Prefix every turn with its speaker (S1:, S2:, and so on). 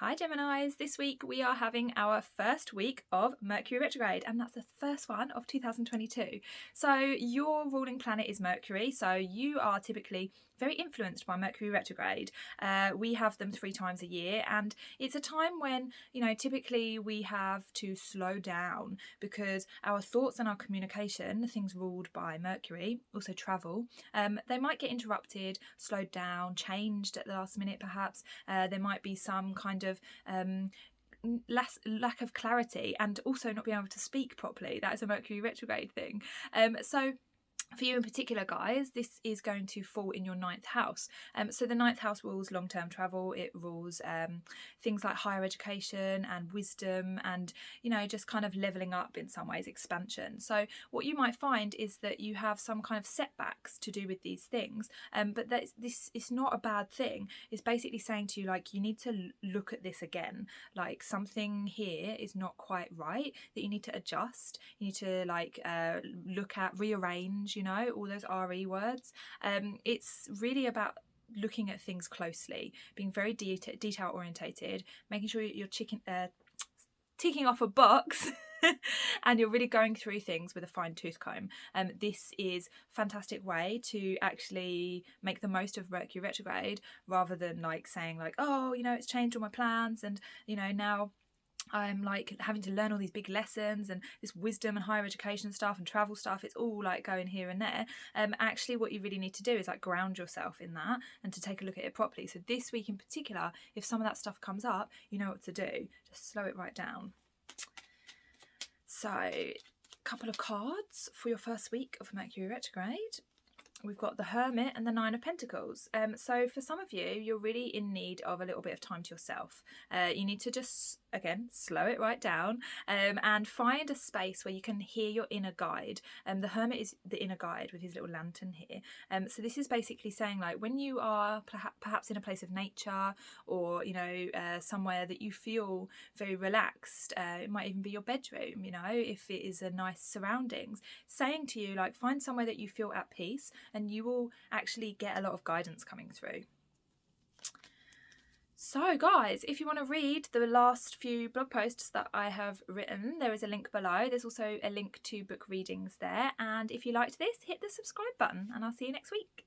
S1: Hi Geminis, this week we are having our first week of Mercury Retrograde, and that's the first one of 2022. So your ruling planet is Mercury, so you are typically very influenced by Mercury Retrograde. We have them 3 times a year, and it's a time when, typically we have to slow down because our thoughts and our communication, the things ruled by Mercury, also travel, they might get interrupted, slowed down, changed at the last minute perhaps. There might be some kind of lack of clarity, and also not being able to speak properly. That is a Mercury retrograde thing. So for you in particular, guys, this is going to fall in your 9th house. So the 9th house rules long-term travel. It rules things like higher education and wisdom, and just kind of leveling up in some ways, expansion. So what you might find is that you have some kind of setbacks to do with these things, but this is not a bad thing. It's basically saying to you, like, you need to look at this again. Like, something here is not quite right, that you need to adjust. You need to look at, rearrange, all those RE words. It's really about looking at things closely, being very detail orientated, making sure you're ticking off a box and you're really going through things with a fine-tooth comb. This is a fantastic way to actually make the most of Mercury retrograde, rather than saying oh, it's changed all my plans, and now I'm having to learn all these big lessons and this wisdom and higher education stuff and travel stuff. It's all going here and there. Actually, what you really need to do is ground yourself in that and to take a look at it properly. So this week in particular, if some of that stuff comes up, you know what to do. Just slow it right down. So, a couple of cards for your first week of Mercury retrograde. We've got the Hermit and the 9 of Pentacles. So for some of you, you're really in need of a little bit of time to yourself. You need to just, again, slow it right down, and find a space where you can hear your inner guide. The Hermit is the inner guide with his little lantern here. So this is basically saying, when you are perhaps in a place of nature, or somewhere that you feel very relaxed, it might even be your bedroom, if it is a nice surroundings, saying to you, find somewhere that you feel at peace, and you will actually get a lot of guidance coming through. So guys, if you want to read the last few blog posts that I have written, there is a link below. There's also a link to book readings there. And if you liked this, hit the subscribe button, and I'll see you next week.